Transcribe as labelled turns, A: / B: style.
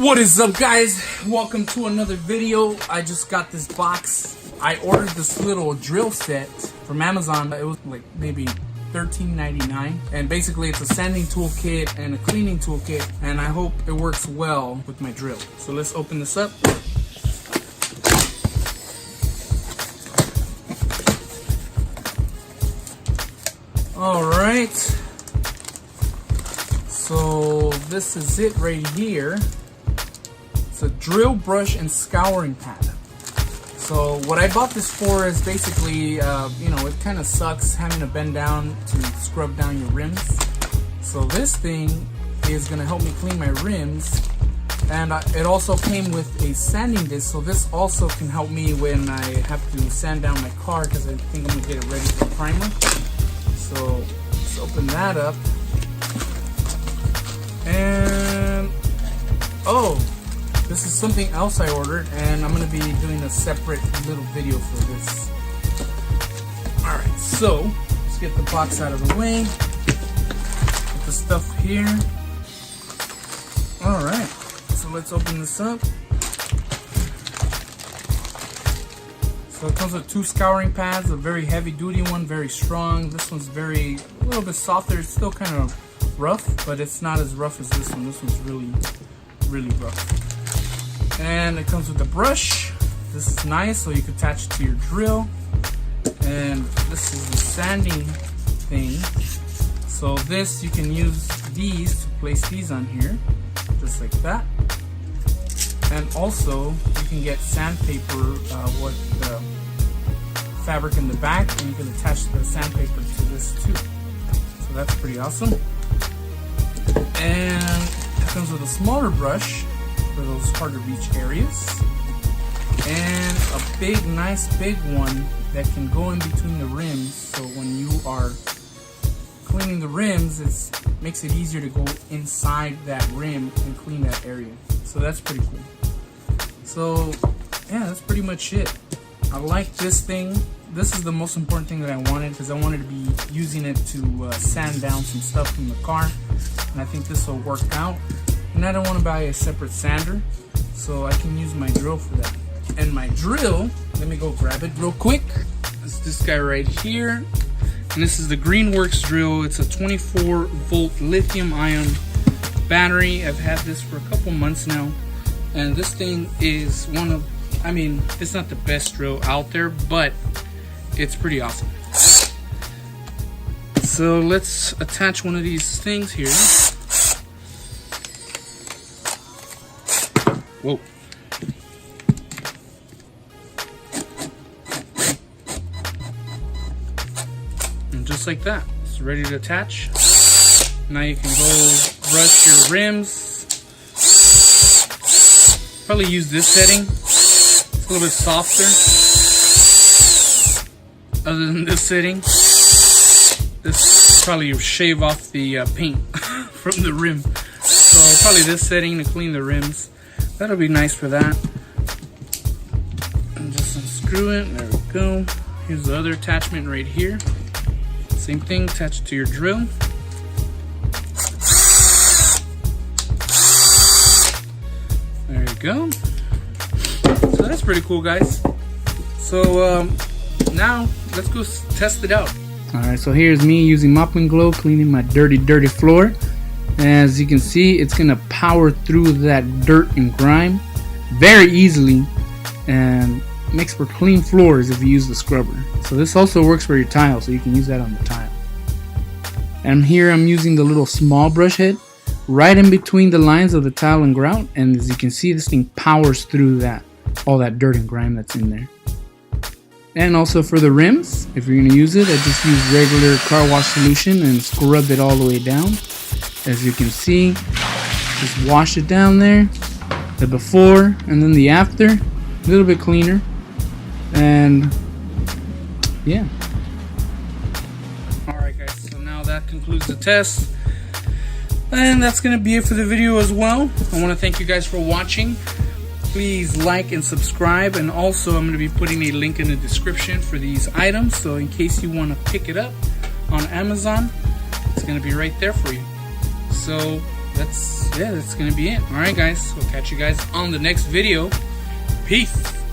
A: What is up, guys? Welcome to another video. I just got this box. I ordered this little drill set from Amazon. It was like maybe $13.99, and basically it's a sanding toolkit and a cleaning toolkit, and I hope it works well with my drill. So let's open this up. Alright, so this is it right here. It's a drill brush and scouring pad. So what I bought this for is basically, it kind of sucks having to bend down to scrub down your rims. So this thing is going to help me clean my rims, and it also came with a sanding disc, so this also can help me when I have to sand down my car, because I think I'm going to get it ready for primer. So let's open that up. And oh, this is something else I ordered, and I'm going to be doing a separate little video for this. Alright, so let's get the box out of the way. Put the stuff here. Alright, so let's open this up. So it comes with two scouring pads, a very heavy duty one, very strong. This one's a little bit softer. It's still kind of rough, but it's not as rough as this one. This one's really rough. And it comes with a brush. This is nice, so you can attach it to your drill. And this is the sanding thing. So this, you can use these to place these on here, just like that. And also, you can get sandpaper with the fabric in the back, and you can attach the sandpaper to this too. So that's pretty awesome. And it comes with a smaller brush for those hard to reach areas, and a nice big one that can go in between the rims. So when you are cleaning the rims, it makes it easier to go inside that rim and clean that area. So that's pretty cool. So yeah, that's pretty much it. I like this thing. This is the most important thing that I wanted, because I wanted to be using it to sand down some stuff from the car, and I think this will work out. And I don't want to buy a separate sander, so I can use my drill for that. And my drill, let me go grab it real quick. It's this guy right here, and this is the Greenworks drill. It's a 24-volt lithium-ion battery. I've had this for a couple months now, and this thing is it's not the best drill out there, but it's pretty awesome. So let's attach one of these things here. Whoa. And just like that, it's ready to attach. Now you can go brush your rims. Probably use this setting. It's a little bit softer. Other than this setting, this probably shave off the paint from the rim. So probably this setting to clean the rims. That'll be nice for that. And just unscrew it. There we go. Here's the other attachment right here. Same thing, attach it to your drill. There you go. So that's pretty cool, guys. So now let's go test it out. Alright, so here's me using mop and glow cleaning my dirty floor. As you can see, it's gonna power through that dirt and grime very easily, and makes for clean floors if you use the scrubber. So this also works for your tile, so you can use that on the tile. And here I'm using the little small brush head right in between the lines of the tile and grout, and as you can see, this thing powers through all that dirt and grime that's in there. And also for the rims, if you're gonna use it, I just use regular car wash solution and scrub it all the way down. As you can see, just wash it down there, the before and then the after, a little bit cleaner. And yeah. Alright guys, so now that concludes the test, and that's gonna be it for the video as well. I want to thank you guys for watching. Please like and subscribe, and also I'm going to be putting a link in the description for these items, so in case you want to pick it up on Amazon, it's going to be right there for you. So that's gonna be it. All right, guys. We'll catch you guys on the next video. Peace.